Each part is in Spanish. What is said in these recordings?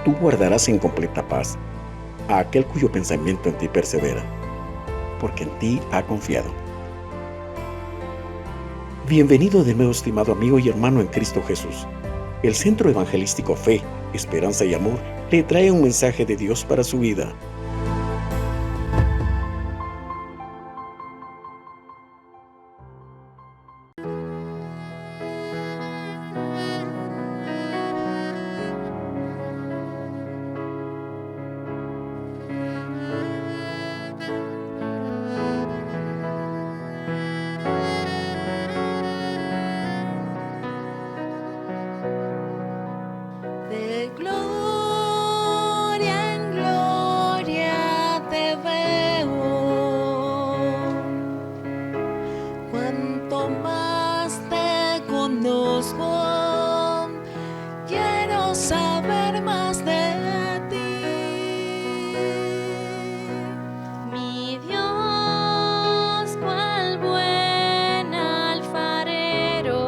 Tú guardarás en completa paz a aquel cuyo pensamiento en ti persevera, porque en ti ha confiado. Bienvenido de nuevo, estimado amigo y hermano en Cristo Jesús. El Centro Evangelístico Fe, Esperanza y Amor le trae un mensaje de Dios para su vida. De gloria en gloria te veo, cuanto más te conozco, quiero saber más de ti. Mi Dios, cual buen alfarero,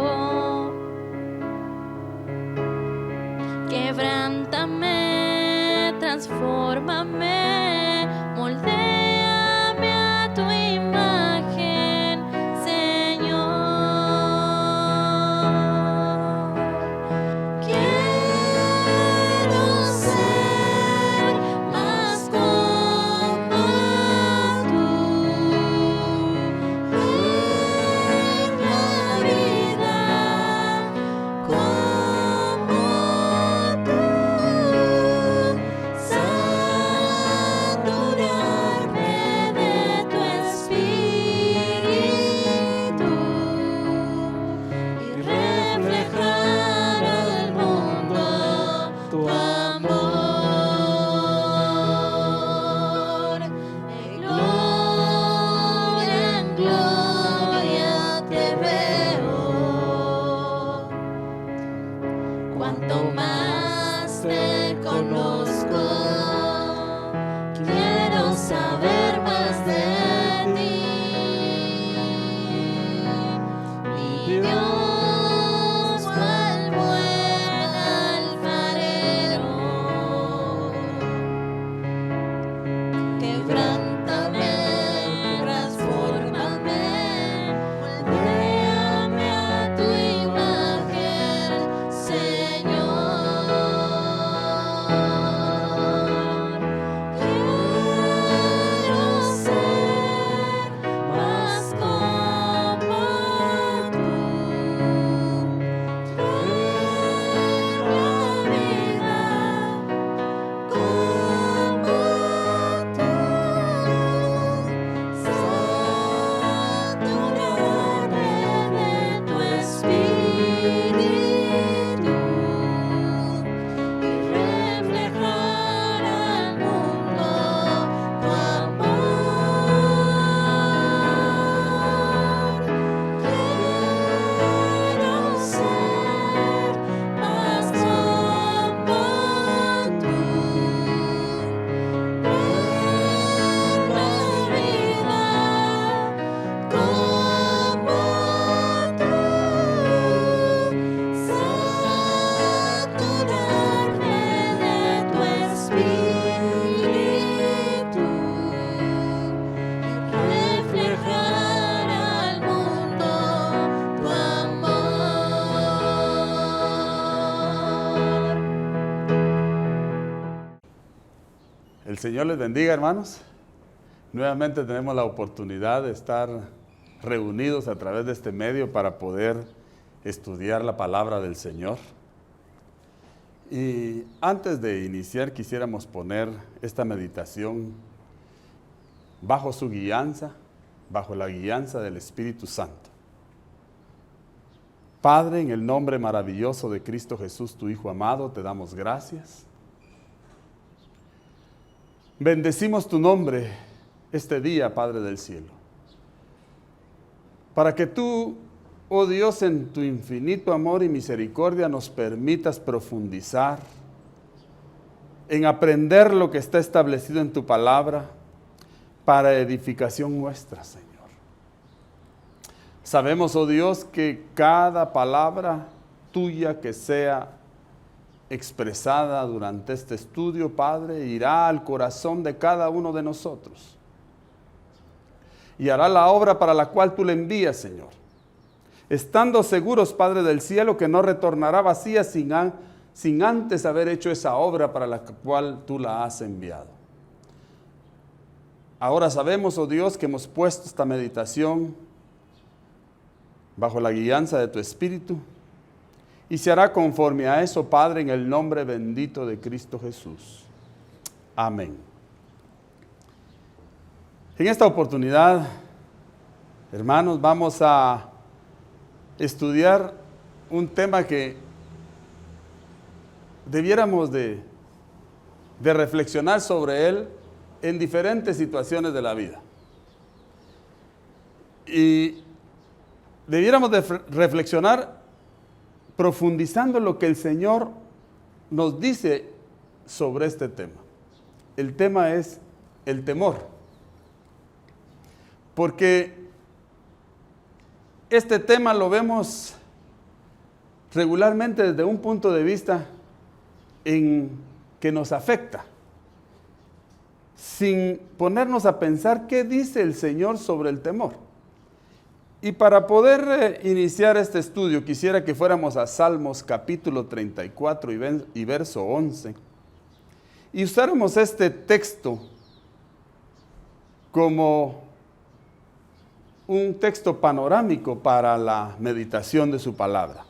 quebrántame, transfórmame, moldéame a tu imagen, Señor. Quiero ser más como tú, ver la vida como saturarme de tu espíritu y reflejar al mundo tu amor. De gloria en gloria te veo, cuanto más te conozco, quiero saber más de ti. Mi Dios, cual buen alfarero, quebrántame, transfórmame, moldéame a tu imagen, Señor. Quiero ser más como tú, ver la vida como tú, saturarme de tu espíritu y reflejar al mundo tu amor. Quiero ser más como tú, ver la vida como tú, saturarme de tu espíritu y reflejar al mundo tu amor. El Señor les bendiga, hermanos. Nuevamente tenemos la oportunidad de estar reunidos a través de este medio para poder estudiar la palabra del Señor. Y antes de iniciar quisiéramos poner esta meditación bajo su guianza, bajo la guianza del Espíritu Santo. Padre, en el nombre maravilloso de Cristo Jesús, tu Hijo amado, te damos gracias. Bendecimos tu nombre este día, Padre del cielo, para que tú, oh Dios, en tu infinito amor y misericordia nos permitas profundizar en aprender lo que está establecido en tu palabra para edificación nuestra, Señor. Sabemos, oh Dios, que cada palabra tuya que sea expresada durante este estudio, Padre, irá al corazón de cada uno de nosotros y hará la obra para la cual tú le envías, Señor, estando seguros, Padre del cielo, que no retornará vacía sin antes haber hecho esa obra para la cual tú la has enviado. Ahora sabemos, oh Dios, que hemos puesto esta meditación bajo la guianza de tu Espíritu, y se hará conforme a eso, Padre, en el nombre bendito de Cristo Jesús. Amén. En esta oportunidad, hermanos, vamos a estudiar un tema que debiéramos de reflexionar sobre él en diferentes situaciones de la vida. Y debiéramos de reflexionar profundizando lo que el Señor nos dice sobre este tema. El tema es el temor. Porque este tema lo vemos regularmente desde un punto de vista en que nos afecta, sin ponernos a pensar qué dice el Señor sobre el temor. Y para poder iniciar este estudio, quisiera que fuéramos a Salmos capítulo 34 y verso 11, y usáramos este texto como un texto panorámico para la meditación de su palabra.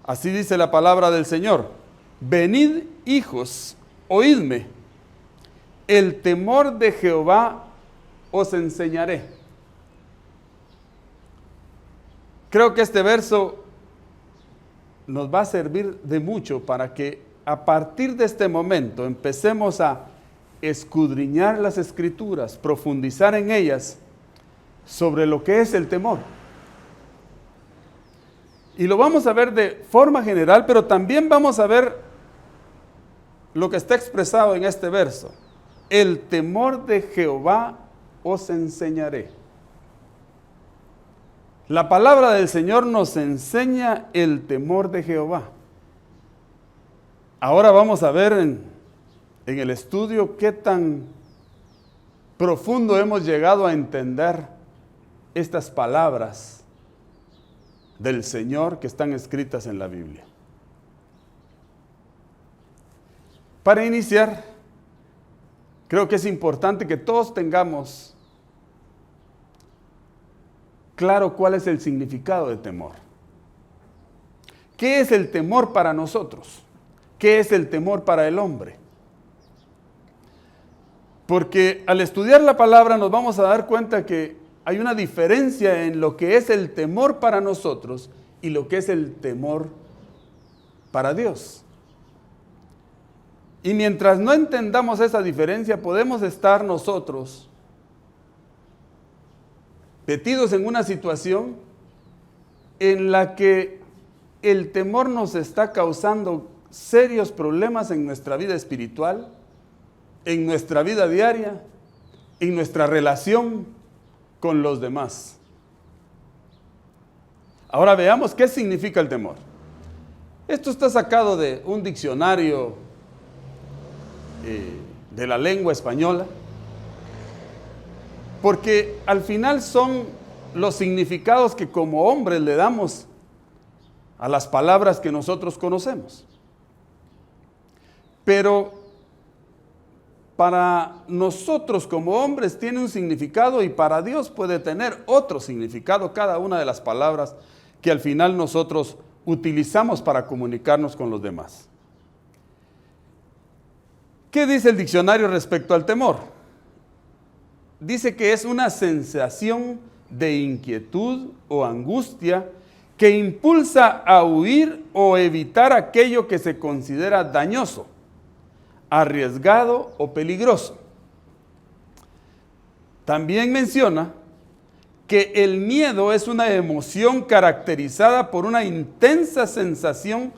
Así dice la palabra del Señor: venid, hijos, oídme, el temor de Jehová os enseñaré. Creo que este verso nos va a servir de mucho para que a partir de este momento empecemos a escudriñar las Escrituras, profundizar en ellas sobre lo que es el temor. Y lo vamos a ver de forma general, pero también vamos a ver lo que está expresado en este verso: el temor de Jehová os enseñaré. La palabra del Señor nos enseña el temor de Jehová. Ahora vamos a ver en el estudio qué tan profundo hemos llegado a entender estas palabras del Señor que están escritas en la Biblia. Para iniciar, creo que es importante que todos tengamos claro cuál es el significado de temor. ¿Qué es el temor para nosotros? ¿Qué es el temor para el hombre? Porque al estudiar la palabra nos vamos a dar cuenta que hay una diferencia en lo que es el temor para nosotros y lo que es el temor para Dios. Y mientras no entendamos esa diferencia, podemos estar nosotros metidos en una situación en la que el temor nos está causando serios problemas en nuestra vida espiritual, en nuestra vida diaria, en nuestra relación con los demás. Ahora veamos qué significa el temor. Esto está sacado de un diccionario de la lengua española, porque al final son los significados que como hombres le damos a las palabras que nosotros conocemos. Pero para nosotros como hombres tiene un significado y para Dios puede tener otro significado cada una de las palabras que al final nosotros utilizamos para comunicarnos con los demás. ¿Qué dice el diccionario respecto al temor? Dice que es una sensación de inquietud o angustia que impulsa a huir o evitar aquello que se considera dañoso, arriesgado o peligroso. También menciona que el miedo es una emoción caracterizada por una intensa sensación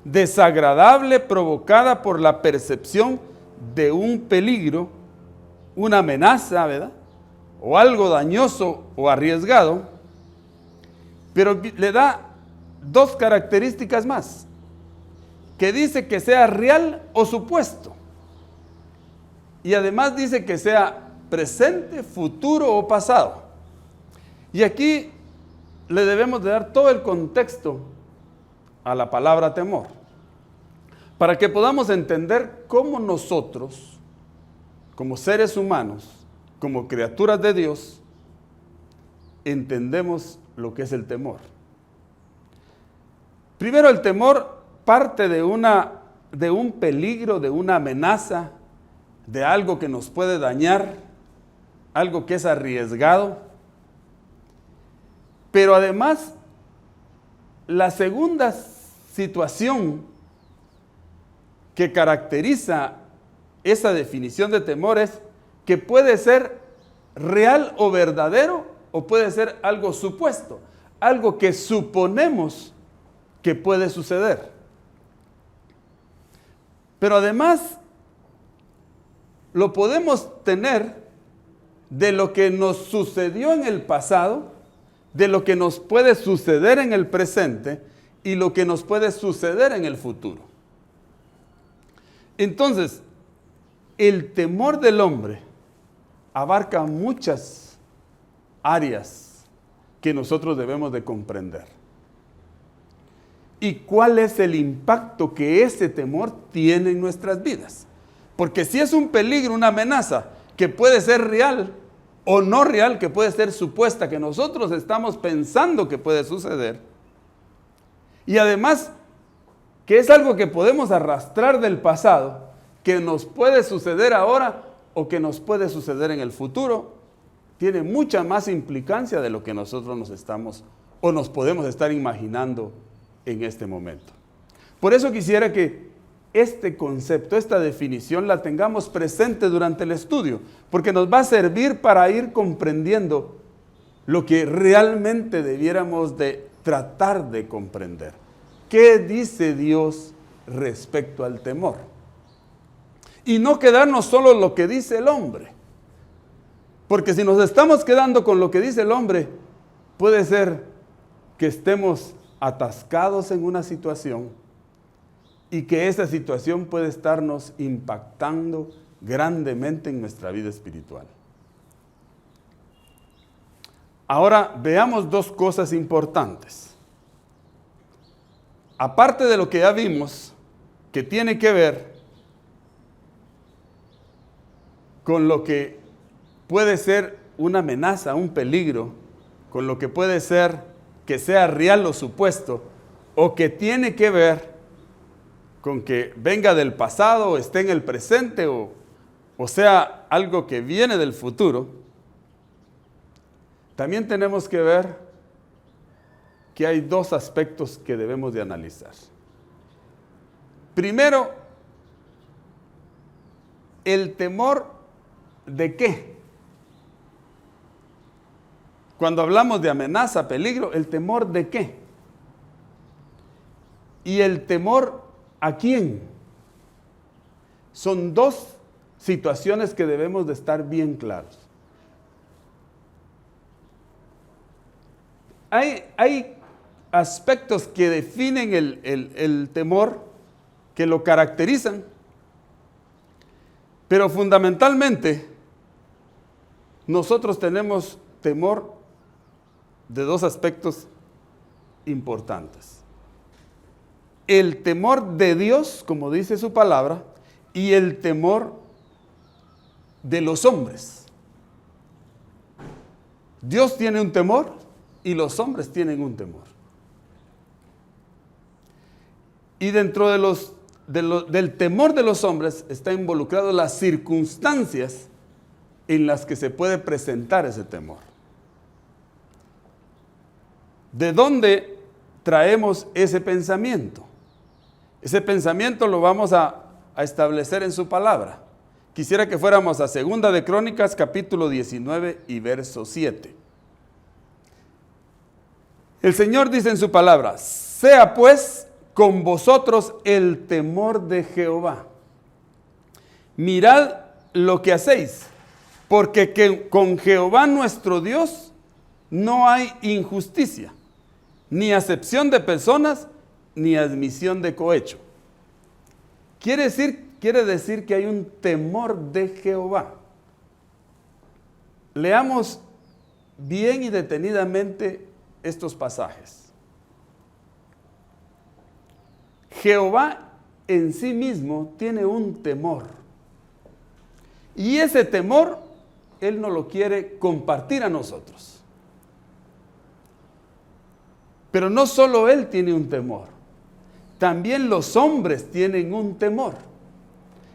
desagradable provocada por la percepción de un peligro, una amenaza, ¿verdad? O algo dañoso o arriesgado, pero le da dos características más, que dice que sea real o supuesto. Y además dice que sea presente, futuro o pasado. Y aquí le debemos de dar todo el contexto a la palabra temor, para que podamos entender cómo nosotros, como seres humanos, como criaturas de Dios, entendemos lo que es el temor. Primero, el temor parte de un peligro, de una amenaza, de algo que nos puede dañar, algo que es arriesgado. Pero además, la segunda situación que caracteriza esa definición de temor es que puede ser real o verdadero, o puede ser algo supuesto, algo que suponemos que puede suceder. Pero además, lo podemos tener de lo que nos sucedió en el pasado, de lo que nos puede suceder en el presente y lo que nos puede suceder en el futuro. Entonces, el temor del hombre abarca muchas áreas que nosotros debemos de comprender. ¿Y cuál es el impacto que ese temor tiene en nuestras vidas? Porque si es un peligro, una amenaza que puede ser real o no real, que puede ser supuesta, que nosotros estamos pensando que puede suceder, y además que es algo que podemos arrastrar del pasado, que nos puede suceder ahora o que nos puede suceder en el futuro, tiene mucha más implicancia de lo que nosotros nos podemos estar imaginando en este momento. Por eso quisiera que este concepto, esta definición la tengamos presente durante el estudio, porque nos va a servir para ir comprendiendo lo que realmente debiéramos de tratar de comprender. ¿Qué dice Dios respecto al temor? Y no quedarnos solo en lo que dice el hombre, porque si nos estamos quedando con lo que dice el hombre, puede ser que estemos atascados en una situación y que esa situación puede estarnos impactando grandemente en nuestra vida espiritual. Ahora veamos dos cosas importantes. Aparte de lo que ya vimos, que tiene que ver con lo que puede ser una amenaza, un peligro, con lo que puede ser que sea real o supuesto, o que tiene que ver con que venga del pasado, o esté en el presente, o sea algo que viene del futuro, también tenemos que ver que hay dos aspectos que debemos de analizar. Primero, el temor ¿de qué? Cuando hablamos de amenaza, peligro, ¿el temor de qué? Y el temor ¿a quién? Son dos situaciones que debemos de estar bien claros. Hay aspectos que definen el temor, que lo caracterizan, pero fundamentalmente nosotros tenemos temor de dos aspectos importantes. El temor de Dios, como dice su palabra, y el temor de los hombres. Dios tiene un temor y los hombres tienen un temor. Y dentro del temor de los hombres está involucrado las circunstancias en las que se puede presentar ese temor. ¿De dónde traemos ese pensamiento? Ese pensamiento lo vamos a establecer en su palabra. Quisiera que fuéramos a 2 de Crónicas, capítulo 19 y verso 7. El Señor dice en su palabra: sea pues con vosotros el temor de Jehová. Mirad lo que hacéis, porque con Jehová nuestro Dios no hay injusticia, ni acepción de personas, ni admisión de cohecho. Quiere decir que hay un temor de Jehová. Leamos bien y detenidamente estos pasajes. Jehová en sí mismo tiene un temor. Y ese temor, Él no lo quiere compartir a nosotros. Pero no solo Él tiene un temor, también los hombres tienen un temor.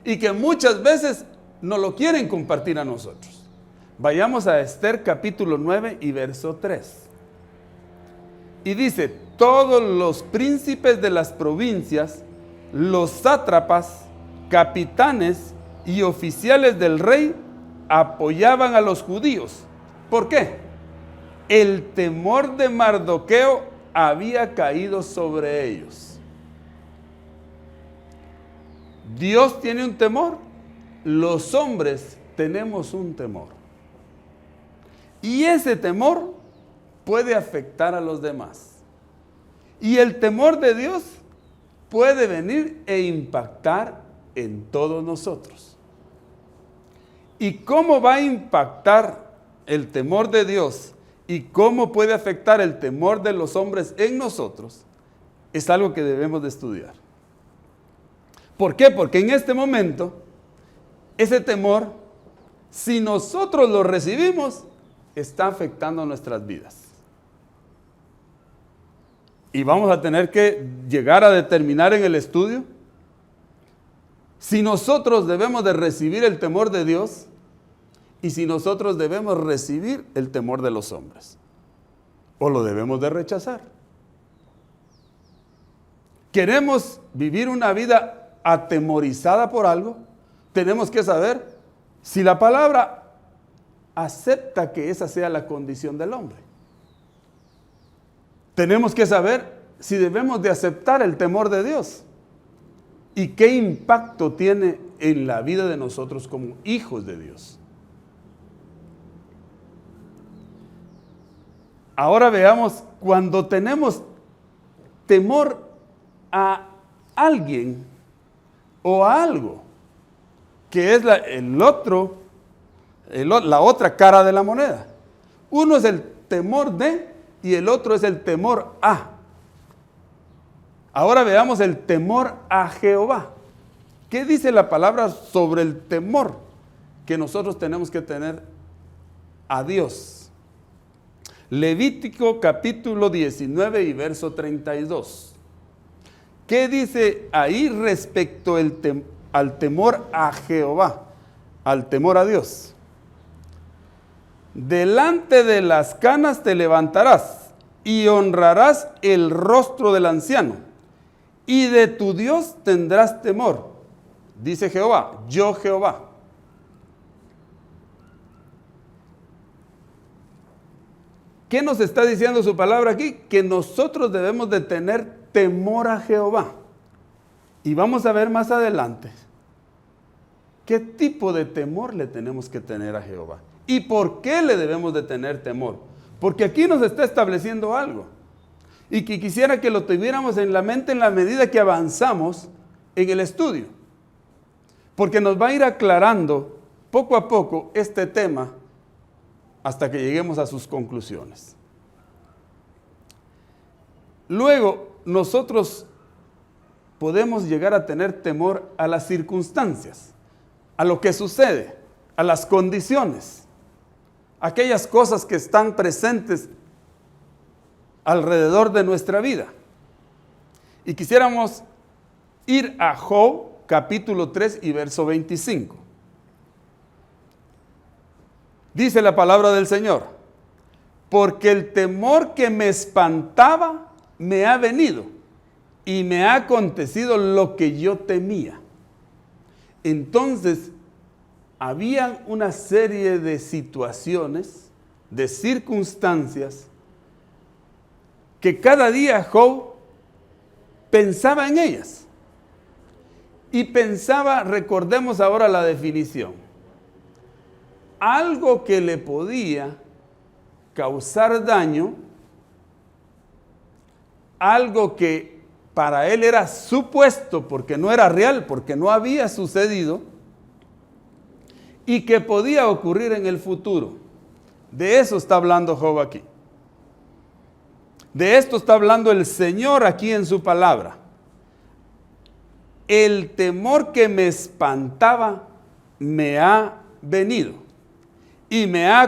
Y que muchas veces no lo quieren compartir a nosotros. Vayamos a Esther capítulo 9 y verso 3. Y dice, todos los príncipes de las provincias, los sátrapas, capitanes y oficiales del rey apoyaban a los judíos. ¿Por qué? El temor de Mardoqueo había caído sobre ellos. Dios tiene un temor, los hombres tenemos un temor. Y ese temor puede afectar a los demás. Y el temor de Dios puede venir e impactar en todos nosotros. ¿Y cómo va a impactar el temor de Dios y cómo puede afectar el temor de los hombres en nosotros? Es algo que debemos de estudiar. ¿Por qué? Porque en este momento, ese temor, si nosotros lo recibimos, está afectando nuestras vidas. Y vamos a tener que llegar a determinar en el estudio si nosotros debemos de recibir el temor de Dios y si nosotros debemos recibir el temor de los hombres. O lo debemos de rechazar. ¿Queremos vivir una vida atemorizada por algo? Tenemos que saber si la palabra acepta que esa sea la condición del hombre. Tenemos que saber si debemos de aceptar el temor de Dios y qué impacto tiene en la vida de nosotros como hijos de Dios. Ahora veamos, cuando tenemos temor a alguien o a algo, que es la otra cara de la moneda. Uno es el temor de y el otro es el temor a. Ahora veamos el temor a Jehová. ¿Qué dice la palabra sobre el temor que nosotros tenemos que tener a Dios? Levítico capítulo 19 y verso 32. ¿Qué dice ahí respecto al temor a Jehová, al temor a Dios? Delante de las canas te levantarás y honrarás el rostro del anciano, y de tu Dios tendrás temor, dice Jehová, yo Jehová. ¿Qué nos está diciendo su palabra aquí? Que nosotros debemos de tener temor a Jehová. Y vamos a ver más adelante qué tipo de temor le tenemos que tener a Jehová. ¿Y por qué le debemos de tener temor? Porque aquí nos está estableciendo algo. Y que quisiera que lo tuviéramos en la mente en la medida que avanzamos en el estudio. Porque nos va a ir aclarando poco a poco este tema hasta que lleguemos a sus conclusiones. Luego, nosotros podemos llegar a tener temor a las circunstancias, a lo que sucede, a las condiciones, aquellas cosas que están presentes alrededor de nuestra vida. Y quisiéramos ir a Job capítulo 3 y verso 25. Dice la palabra del Señor: porque el temor que me espantaba me ha venido y me ha acontecido lo que yo temía. Entonces, había una serie de situaciones, de circunstancias, que cada día Job pensaba en ellas. Y pensaba, recordemos ahora la definición, algo que le podía causar daño, algo que para él era supuesto, porque no era real, porque no había sucedido, y que podía ocurrir en el futuro. De eso está hablando Job aquí. De esto está hablando el Señor aquí en su palabra. El temor que me espantaba me ha venido y me ha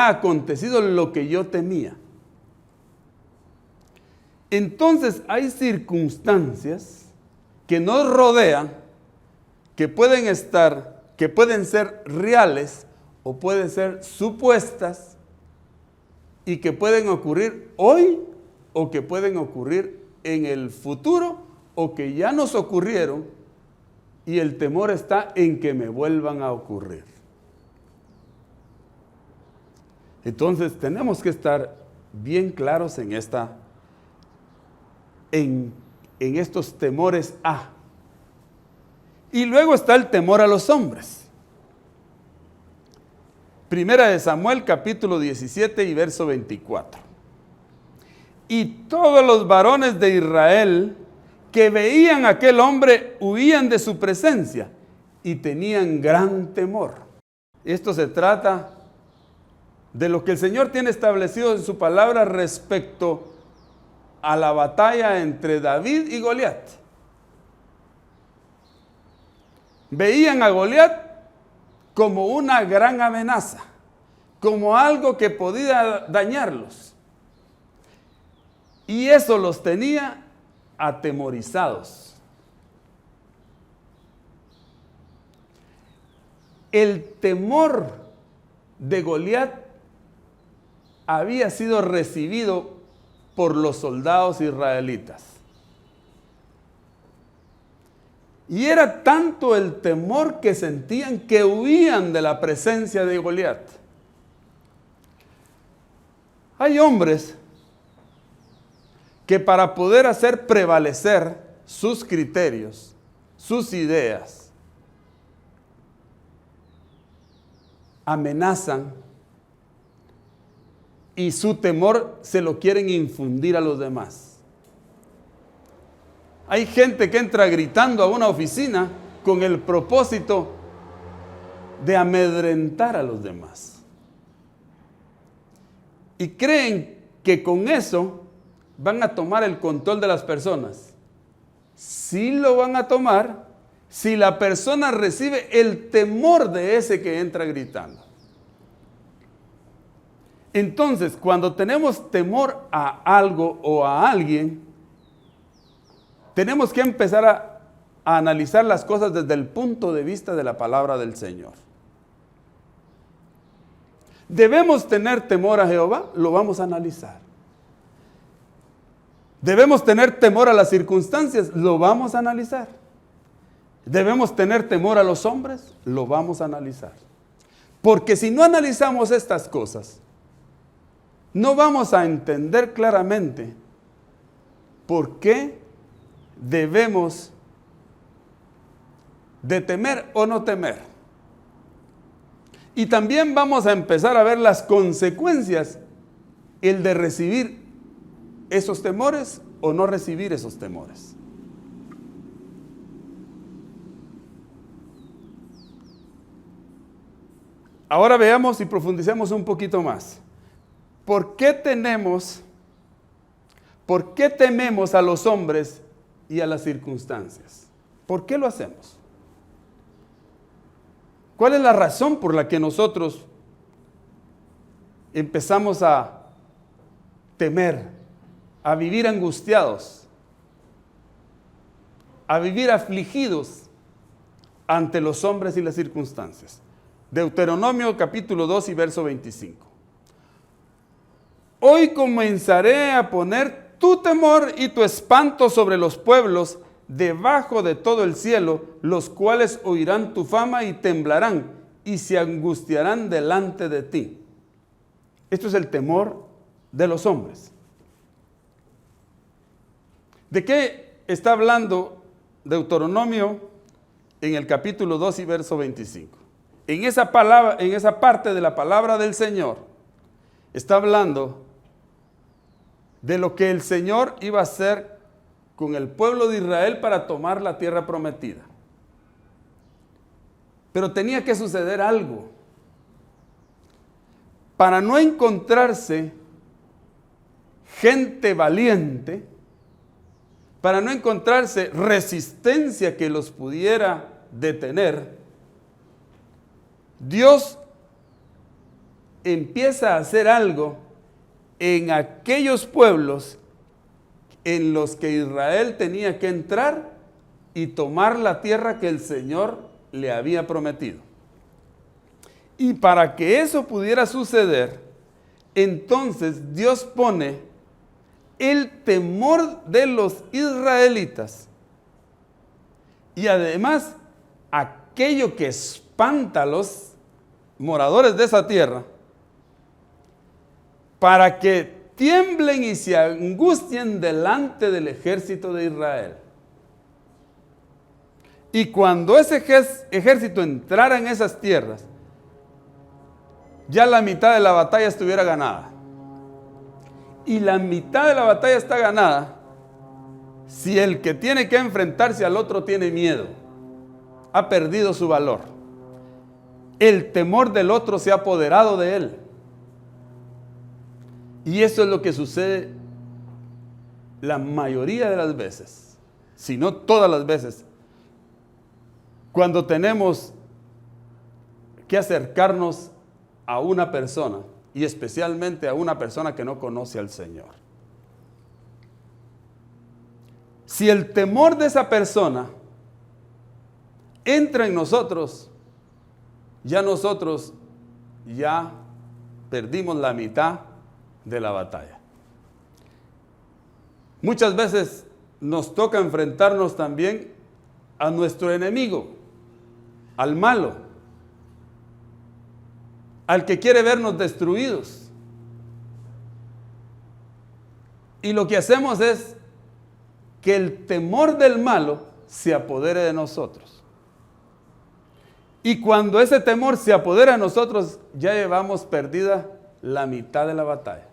acontecido lo que yo temía. Entonces hay circunstancias que nos rodean, que pueden ser reales o pueden ser supuestas y que pueden ocurrir hoy o que pueden ocurrir en el futuro o que ya nos ocurrieron y el temor está en que me vuelvan a ocurrir. Entonces tenemos que estar bien claros en estos temores a. Y luego está el temor a los hombres. Primera de Samuel, capítulo 17 y verso 24. Y todos los varones de Israel que veían a aquel hombre huían de su presencia y tenían gran temor. Esto se trata de lo que el Señor tiene establecido en su palabra respecto a la batalla entre David y Goliat. Veían a Goliat como una gran amenaza, como algo que podía dañarlos. Y eso los tenía atemorizados. El temor de Goliat había sido recibido por los soldados israelitas. Y era tanto el temor que sentían que huían de la presencia de Goliat. Hay hombres que para poder hacer prevalecer sus criterios, sus ideas, amenazan y su temor se lo quieren infundir a los demás. Hay gente que entra gritando a una oficina con el propósito de amedrentar a los demás. Y creen que con eso van a tomar el control de las personas. Sí lo van a tomar si la persona recibe el temor de ese que entra gritando. Entonces, cuando tenemos temor a algo o a alguien, tenemos que empezar a analizar las cosas desde el punto de vista de la palabra del Señor. ¿Debemos tener temor a Jehová? Lo vamos a analizar. ¿Debemos tener temor a las circunstancias? Lo vamos a analizar. ¿Debemos tener temor a los hombres? Lo vamos a analizar. Porque si no analizamos estas cosas, no vamos a entender claramente por qué debemos de temer o no temer. Y también vamos a empezar a ver las consecuencias, el de recibir esos temores o no recibir esos temores. Ahora veamos y profundicemos un poquito más. ¿Por qué tememos a los hombres y a las circunstancias? ¿Por qué lo hacemos? ¿Cuál es la razón por la que nosotros empezamos a temer, a vivir angustiados, a vivir afligidos ante los hombres y las circunstancias? Deuteronomio capítulo 2 y verso 25. Hoy comenzaré a poner tu temor y tu espanto sobre los pueblos debajo de todo el cielo, los cuales oirán tu fama y temblarán y se angustiarán delante de ti. Esto es el temor de los hombres. ¿De qué está hablando Deuteronomio en el capítulo 2 y verso 25? En esa parte de la palabra del Señor está hablando de lo que el Señor iba a hacer con el pueblo de Israel para tomar la tierra prometida. Pero tenía que suceder algo. Para no encontrarse gente valiente, para no encontrarse resistencia que los pudiera detener, Dios empieza a hacer algo en aquellos pueblos en los que Israel tenía que entrar y tomar la tierra que el Señor le había prometido. Y para que eso pudiera suceder, entonces Dios pone el temor de los israelitas y además aquello que espanta a los moradores de esa tierra, para que tiemblen y se angustien delante del ejército de Israel. Y cuando ese ejército entrara en esas tierras, ya la mitad de la batalla estuviera ganada. Y la mitad de la batalla está ganada si el que tiene que enfrentarse al otro tiene miedo, ha perdido su valor. El temor del otro se ha apoderado de él. Y eso es lo que sucede la mayoría de las veces, si no todas las veces, cuando tenemos que acercarnos a una persona, y especialmente a una persona que no conoce al Señor. Si el temor de esa persona entra en nosotros, nosotros perdimos la mitad de la batalla. Muchas veces nos toca enfrentarnos también a nuestro enemigo, al malo, al que quiere vernos destruidos. Y lo que hacemos es que el temor del malo se apodere de nosotros. Y cuando ese temor se apodera de nosotros, ya llevamos perdida la mitad de la batalla.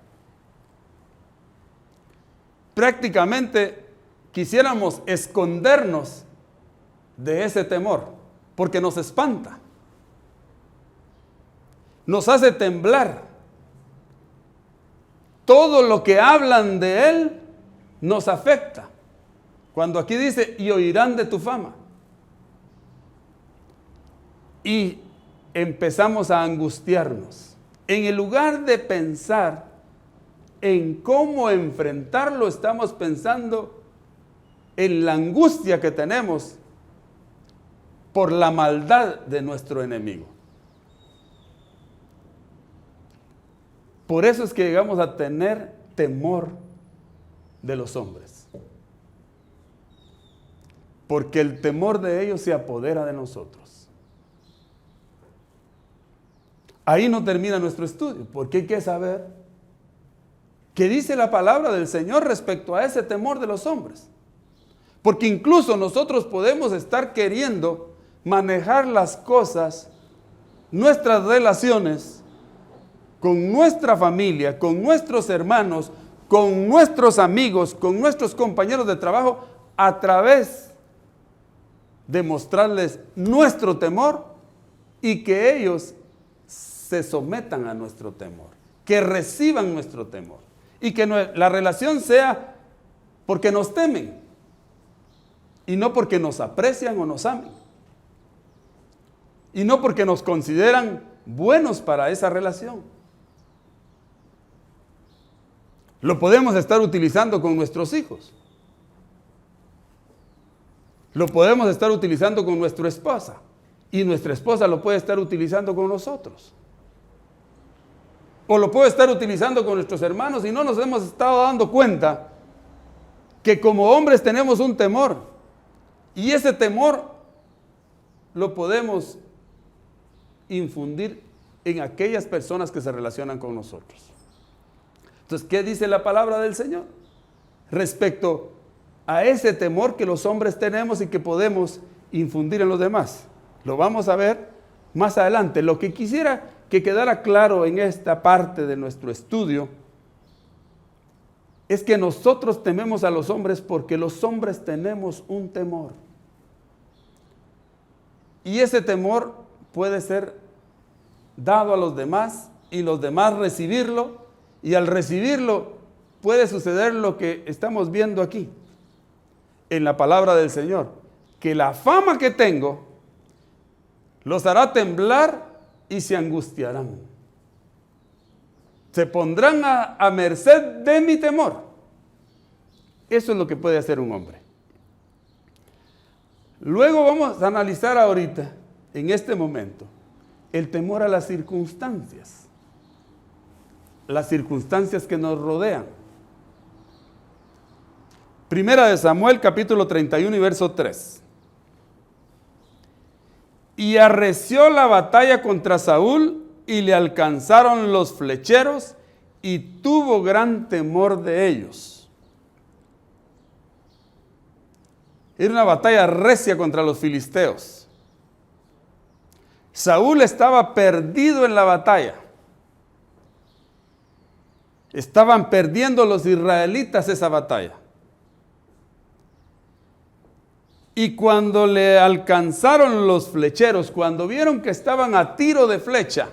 Prácticamente quisiéramos escondernos de ese temor, porque nos espanta, nos hace temblar. Todo lo que hablan de él nos afecta. Cuando aquí dice, y oirán de tu fama. Y empezamos a angustiarnos. En el lugar de pensar en cómo enfrentarlo, estamos pensando en la angustia que tenemos por la maldad de nuestro enemigo. Por eso es que llegamos a tener temor de los hombres. Porque el temor de ellos se apodera de nosotros. Ahí no termina nuestro estudio, porque hay que saber qué dice la palabra del Señor respecto a ese temor de los hombres. Porque incluso nosotros podemos estar queriendo manejar las cosas, nuestras relaciones, con nuestra familia, con nuestros hermanos, con nuestros amigos, con nuestros compañeros de trabajo, a través de mostrarles nuestro temor y que ellos se sometan a nuestro temor, que reciban nuestro temor y que la relación sea porque nos temen y no porque nos aprecian o nos amen y no porque nos consideran buenos para esa relación. Lo podemos estar utilizando con nuestros hijos. Lo podemos estar utilizando con nuestra esposa. Y nuestra esposa lo puede estar utilizando con nosotros. O lo puede estar utilizando con nuestros hermanos y no nos hemos estado dando cuenta que como hombres tenemos un temor. Y ese temor lo podemos infundir en aquellas personas que se relacionan con nosotros. Entonces, ¿qué dice la palabra del Señor respecto a ese temor que los hombres tenemos y que podemos infundir en los demás? Lo vamos a ver más adelante. Lo que quisiera que quedara claro en esta parte de nuestro estudio es que nosotros tememos a los hombres porque los hombres tenemos un temor. Y ese temor puede ser dado a los demás y los demás recibirlo, y al recibirlo puede suceder lo que estamos viendo aquí en la palabra del Señor, que la fama que tengo los hará temblar y se angustiarán. Se pondrán a merced de mi temor. Eso es lo que puede hacer un hombre. Luego vamos a analizar ahorita, en este momento, el temor a las circunstancias que nos rodean. Primera de Samuel, capítulo 31 y verso 3. Y arreció la batalla contra Saúl, y le alcanzaron los flecheros, y tuvo gran temor de ellos. Era una batalla recia contra los filisteos. Saúl estaba perdido en la batalla. Estaban perdiendo los israelitas esa batalla. Y cuando le alcanzaron los flecheros, cuando vieron que estaban a tiro de flecha,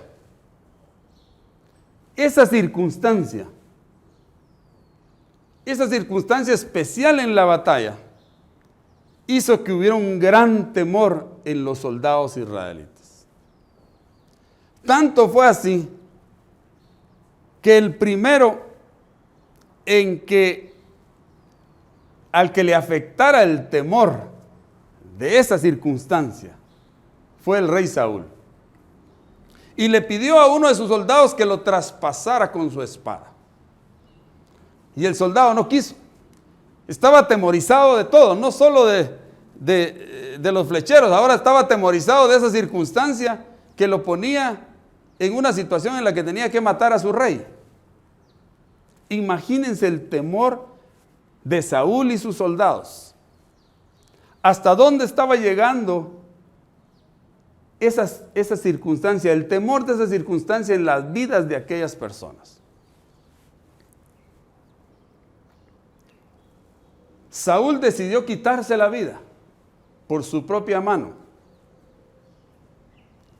esa circunstancia especial en la batalla, hizo que hubiera un gran temor en los soldados israelitas. Tanto fue así que el primero al que le afectara el temor de esa circunstancia fue el rey Saúl. Y le pidió a uno de sus soldados que lo traspasara con su espada. Y el soldado no quiso. Estaba atemorizado de todo, no solo de los flecheros, ahora estaba atemorizado de esa circunstancia que lo ponía en una situación en la que tenía que matar a su rey. Imagínense el temor de Saúl y sus soldados. ¿Hasta dónde estaba llegando esa circunstancia, el temor de esa circunstancia en las vidas de aquellas personas? Saúl decidió quitarse la vida por su propia mano.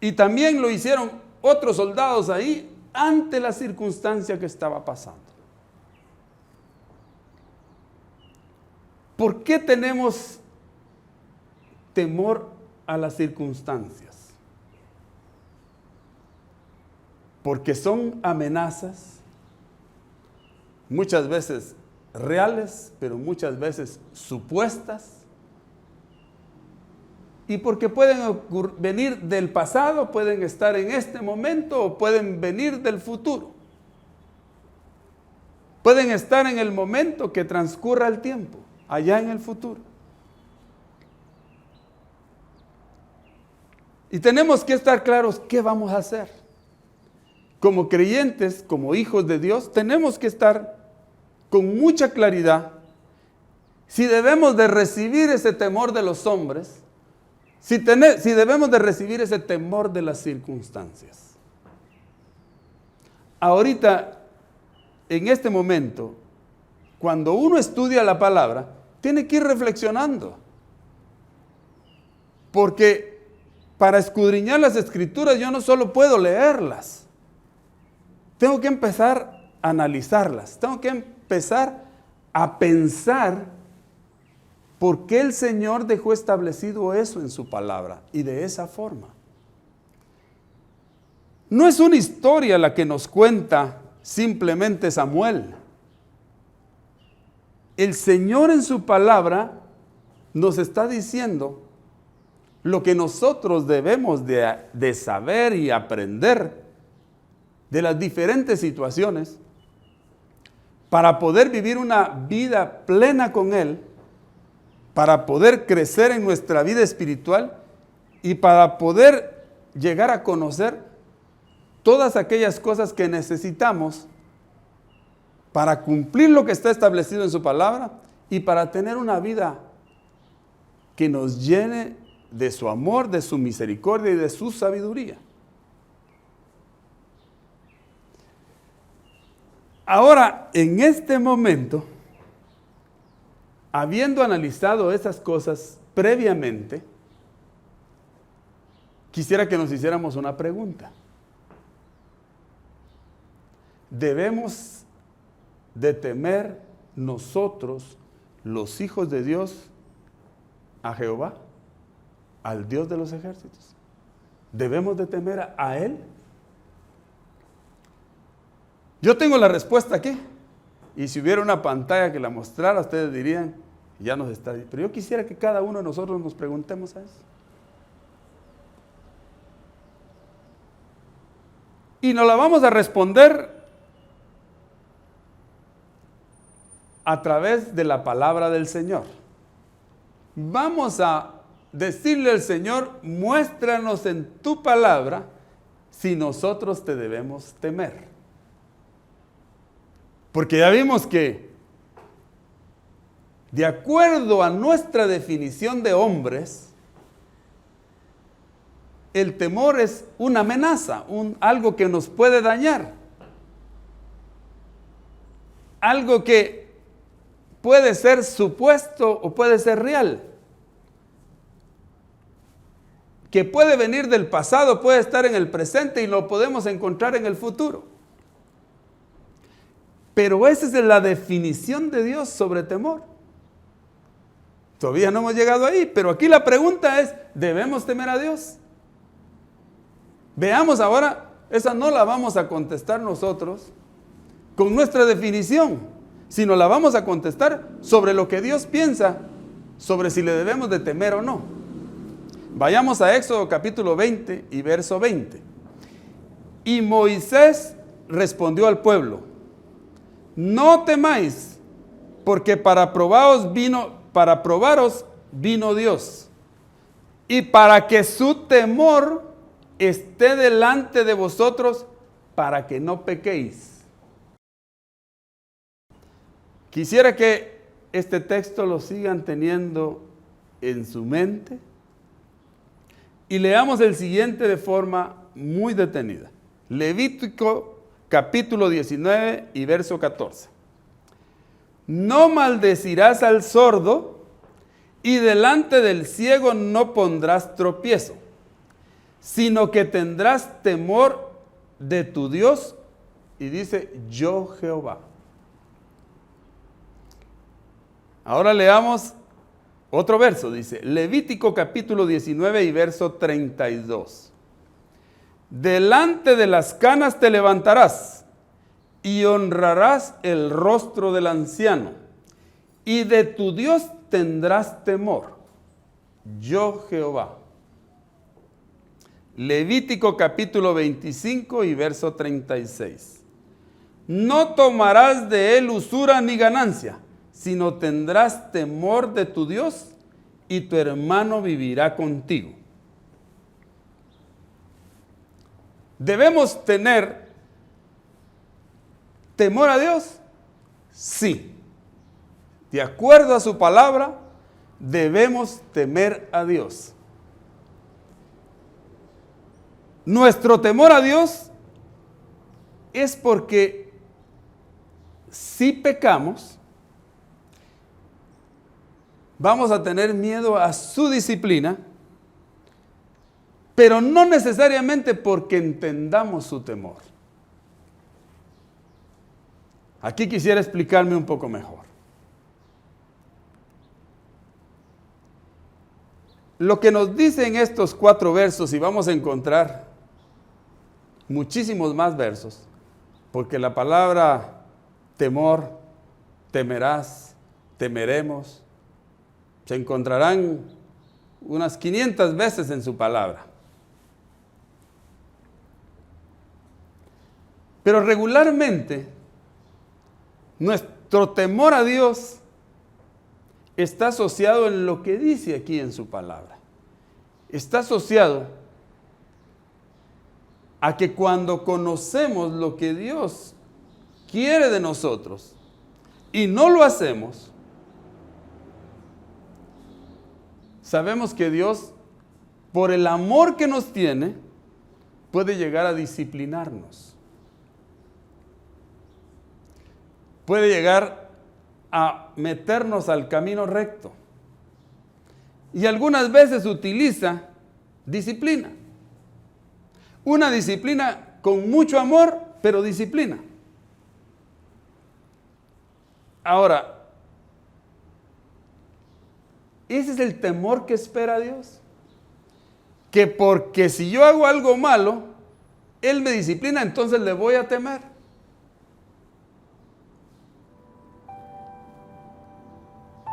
Y también lo hicieron otros soldados ahí ante la circunstancia que estaba pasando. ¿Por qué tenemos temor a las circunstancias? Porque son amenazas, muchas veces reales, pero muchas veces supuestas, y porque pueden venir del pasado, pueden estar en este momento o pueden venir del futuro. Pueden estar en el momento que transcurra el tiempo, allá en el futuro. Y tenemos que estar claros qué vamos a hacer. Como creyentes, como hijos de Dios, tenemos que estar con mucha claridad si debemos de recibir ese temor de los hombres, si debemos de recibir ese temor de las circunstancias. Ahorita, en este momento, cuando uno estudia la palabra, tiene que ir reflexionando. Porque para escudriñar las escrituras yo no solo puedo leerlas, tengo que empezar a analizarlas, tengo que empezar a pensar por qué el Señor dejó establecido eso en su palabra y de esa forma. No es una historia la que nos cuenta simplemente Samuel. El Señor en su palabra nos está diciendo lo que nosotros debemos de saber y aprender de las diferentes situaciones para poder vivir una vida plena con Él, para poder crecer en nuestra vida espiritual y para poder llegar a conocer todas aquellas cosas que necesitamos para cumplir lo que está establecido en su palabra y para tener una vida que nos llene de su amor, de su misericordia y de su sabiduría. Ahora, en este momento, habiendo analizado esas cosas previamente, quisiera que nos hiciéramos una pregunta. ¿Debemos de temer nosotros, los hijos de Dios, a Jehová, al Dios de los ejércitos? ¿Debemos de temer a Él? Yo tengo la respuesta aquí. Y si hubiera una pantalla que la mostrara, ustedes dirían, ya nos está. Pero yo quisiera que cada uno de nosotros nos preguntemos a eso. Y nos la vamos a responder a través de la palabra del Señor. Vamos a decirle al Señor, muéstranos en tu palabra si nosotros te debemos temer. Porque ya vimos que, de acuerdo a nuestra definición de hombres, el temor es una amenaza, algo que nos puede dañar. Algo que puede ser supuesto o puede ser real. Que puede venir del pasado, puede estar en el presente y lo podemos encontrar en el futuro. Pero esa es la definición de Dios sobre temor. Todavía no hemos llegado ahí, pero aquí la pregunta es, ¿debemos temer a Dios? Veamos ahora, esa no la vamos a contestar nosotros con nuestra definición, sino la vamos a contestar sobre lo que Dios piensa, sobre si le debemos de temer o no. Vayamos a Éxodo capítulo 20 y verso 20. Y Moisés respondió al pueblo, no temáis, porque para probaros vino Dios, y para que su temor esté delante de vosotros, para que no pequéis. Quisiera que este texto lo sigan teniendo en su mente y leamos el siguiente de forma muy detenida. Levítico capítulo 19 y verso 14. No maldecirás al sordo y delante del ciego no pondrás tropiezo, sino que tendrás temor de tu Dios. Y dice, yo Jehová. Ahora leamos otro verso, dice, Levítico capítulo 19 y verso 32. Delante de las canas te levantarás y honrarás el rostro del anciano, y de tu Dios tendrás temor, yo Jehová. Levítico capítulo 25 y verso 36. No tomarás de él usura ni ganancia, sino tendrás temor de tu Dios, y tu hermano vivirá contigo. ¿Debemos tener temor a Dios? Sí. De acuerdo a su palabra, debemos temer a Dios. Nuestro temor a Dios es porque si pecamos, vamos a tener miedo a su disciplina, pero no necesariamente porque entendamos su temor. Aquí quisiera explicarme un poco mejor. Lo que nos dicen estos 4 versos, y vamos a encontrar muchísimos más versos, porque la palabra temor, temerás, temeremos, se encontrarán unas 500 veces en su palabra. Pero regularmente, nuestro temor a Dios está asociado en lo que dice aquí en su palabra. Está asociado a que cuando conocemos lo que Dios quiere de nosotros y no lo hacemos, sabemos que Dios, por el amor que nos tiene, puede llegar a disciplinarnos. puede llegar a meternos al camino recto. Y algunas veces utiliza disciplina. Una disciplina con mucho amor, pero disciplina. Ahora, ese es el temor que espera Dios. Que porque si yo hago algo malo, Él me disciplina, entonces le voy a temer.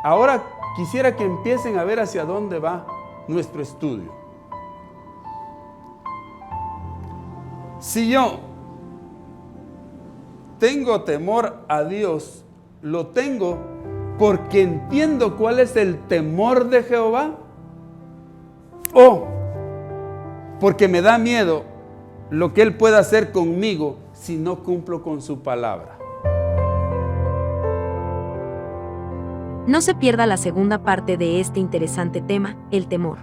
Ahora quisiera que empiecen a ver hacia dónde va nuestro estudio. Si yo tengo temor a Dios, lo tengo porque entiendo cuál es el temor de Jehová, o porque me da miedo lo que Él pueda hacer conmigo si no cumplo con su palabra. No se pierda la segunda parte de este interesante tema, el temor.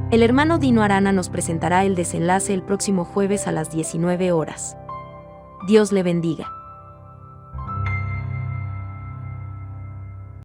El hermano Dino Arana nos presentará el desenlace el próximo jueves a las 19 horas. Dios le bendiga.